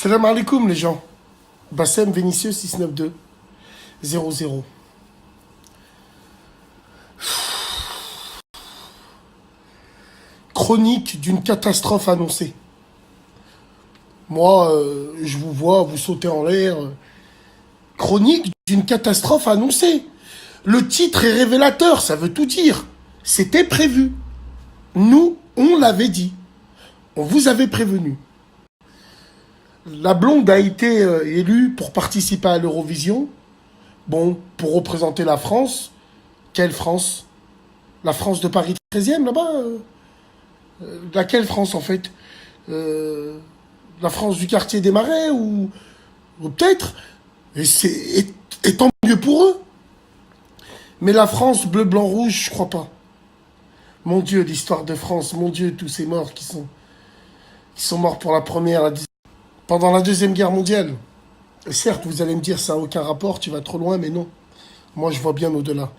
Salam alaikum les gens. Bassem Vénitieux 692 00. Chronique d'une catastrophe annoncée. Moi, je vous vois, vous sautez en l'air. Chronique d'une catastrophe annoncée. Le titre est révélateur, ça veut tout dire. C'était prévu. Nous, on l'avait dit. On vous avait prévenu. La blonde a été élue pour participer à l'Eurovision. Bon, pour représenter la France. Quelle France? La France de Paris 13e, là-bas laquelle France, en fait La France du quartier des Marais ou peut-être et tant mieux pour eux. Mais la France bleu, blanc, rouge, je crois pas. Mon Dieu, l'histoire de France. Mon Dieu, tous ces morts qui sont morts pour la première, pendant la Deuxième Guerre mondiale. Et certes, vous allez me dire, ça n'a aucun rapport, tu vas trop loin, mais non. Moi, je vois bien au-delà.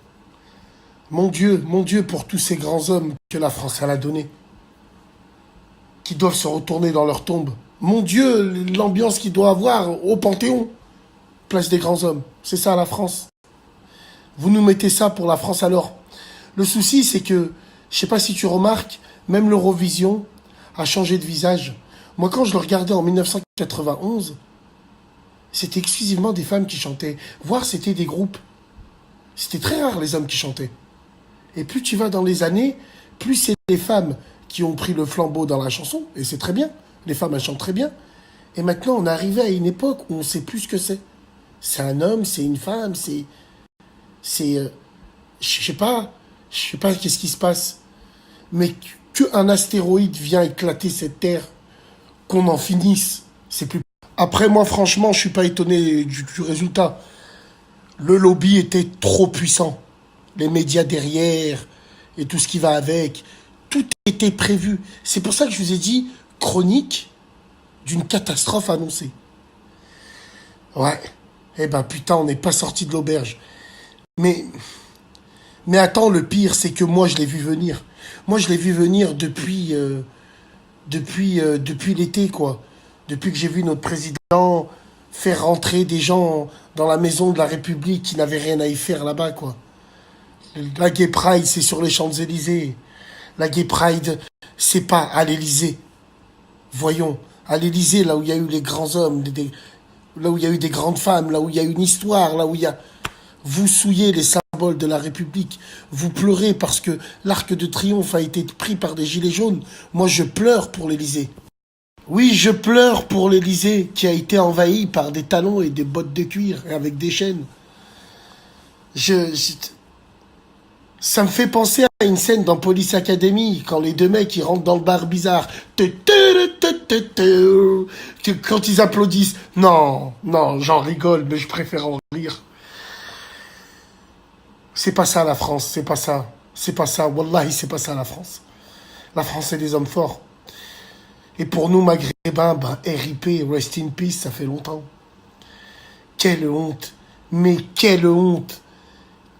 Mon Dieu, pour tous ces grands hommes que la France elle a donnés, qui doivent se retourner dans leur tombe. Mon Dieu, l'ambiance qu'il doit avoir au Panthéon, place des grands hommes. C'est ça, la France. Vous nous mettez ça pour la France alors. Le souci, c'est que, je sais pas si tu remarques, même l'Eurovision a changé de visage. Moi, quand je le regardais en 1991, c'était exclusivement des femmes qui chantaient. Voire c'était des groupes. C'était très rare les hommes qui chantaient. Et plus tu vas dans les années, plus c'est les femmes qui ont pris le flambeau dans la chanson. Et c'est très bien. Les femmes, elles chantent très bien. Et maintenant, on est arrivé à une époque où on sait plus ce que c'est. C'est un homme, c'est une femme, je sais pas qu'est-ce qui se passe. Mais qu'un astéroïde vient éclater cette terre, qu'on en finisse, c'est plus... Après, moi, franchement, je suis pas étonné du résultat. Le lobby était trop puissant. Les médias derrière et tout ce qui va avec. Tout était prévu. C'est pour ça que je vous ai dit chronique d'une catastrophe annoncée. Ouais. Eh ben putain, on n'est pas sorti de l'auberge. Mais attends, le pire, c'est que moi, je l'ai vu venir. Moi, je l'ai vu venir depuis l'été, quoi. Depuis que j'ai vu notre président faire rentrer des gens dans la maison de la République qui n'avaient rien à y faire là-bas, quoi. La Gay Pride, c'est sur les Champs-Élysées. La Gay Pride, c'est pas à l'Élysée. Voyons, à l'Élysée, là où il y a eu les grands hommes, là où il y a eu des grandes femmes, là où il y a une histoire, là où il y a... Vous souillez les symboles de la République. Vous pleurez parce que l'Arc de Triomphe a été pris par des gilets jaunes. Moi, je pleure pour l'Élysée. Oui, je pleure pour l'Élysée qui a été envahi par des talons et des bottes de cuir et avec des chaînes. Ça me fait penser à une scène dans Police Academy, quand les deux mecs ils rentrent dans le bar bizarre. Quand ils applaudissent. Non, j'en rigole, mais je préfère en rire. C'est pas ça la France, c'est pas ça. C'est pas ça, wallahi, c'est pas ça la France. La France, c'est des hommes forts. Et pour nous, maghrébins, RIP, rest in peace, ça fait longtemps. Quelle honte. Mais quelle honte.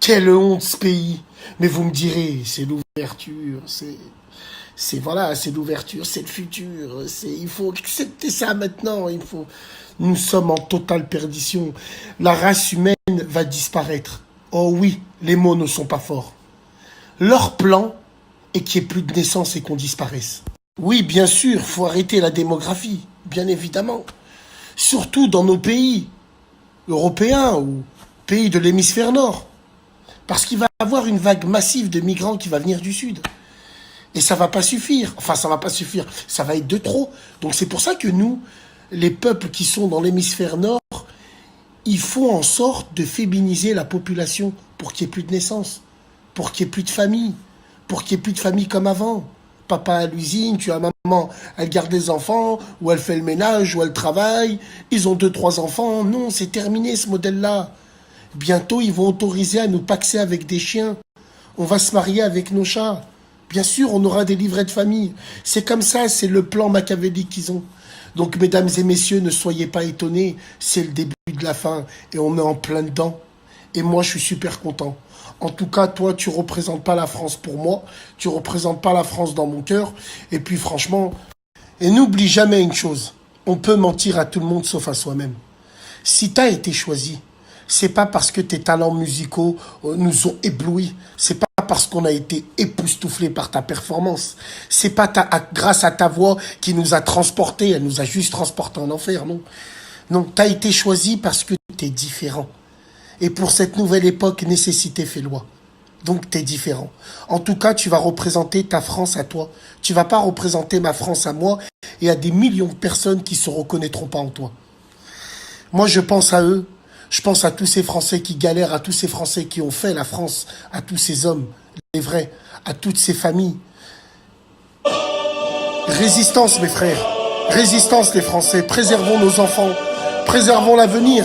Quelle honte, ce pays. Mais vous me direz, c'est l'ouverture, c'est l'ouverture, c'est le futur, il faut accepter ça maintenant, nous sommes en totale perdition. La race humaine va disparaître. Oh oui, les mots ne sont pas forts. Leur plan est qu'il n'y ait plus de naissance et qu'on disparaisse. Oui, bien sûr, faut arrêter la démographie, bien évidemment. Surtout dans nos pays européens ou pays de l'hémisphère nord. Parce qu'il va y avoir une vague massive de migrants qui va venir du sud. Et ça va pas suffire. Enfin, ça va pas suffire. Ça va être de trop. Donc c'est pour ça que nous, les peuples qui sont dans l'hémisphère nord, il faut en sorte de féminiser la population pour qu'il n'y ait plus de naissance, pour qu'il n'y ait plus de famille, pour qu'il n'y ait plus de famille comme avant. Papa à l'usine, tu as maman, elle garde les enfants, ou elle fait le ménage, ou elle travaille. Ils ont 2-3 enfants. Non, c'est terminé ce modèle-là. Bientôt, ils vont autoriser à nous paxer avec des chiens. On va se marier avec nos chats. Bien sûr, on aura des livrets de famille. C'est comme ça, c'est le plan machiavélique qu'ils ont. Donc, mesdames et messieurs, ne soyez pas étonnés. C'est le début de la fin et on est en plein dedans. Et moi, je suis super content. En tout cas, toi, tu représentes pas la France pour moi. Tu représentes pas la France dans mon cœur. Et puis, franchement, et n'oublie jamais une chose. On peut mentir à tout le monde sauf à soi-même. Si tu as été choisi, c'est pas parce que tes talents musicaux nous ont éblouis. C'est pas parce qu'on a été époustouflé par ta performance. C'est pas grâce à ta voix qui nous a transportés. Elle nous a juste transportés en enfer, non. Donc, tu as été choisi parce que tu es différent. Et pour cette nouvelle époque, nécessité fait loi. Donc, tu es différent. En tout cas, tu vas représenter ta France à toi. Tu vas pas représenter ma France à moi et à des millions de personnes qui se reconnaîtront pas en toi. Moi, je pense à eux. Je pense à tous ces Français qui galèrent, à tous ces Français qui ont fait la France, à tous ces hommes, les vrais, à toutes ces familles. Résistance, mes frères. Résistance, les Français. Préservons nos enfants. Préservons l'avenir.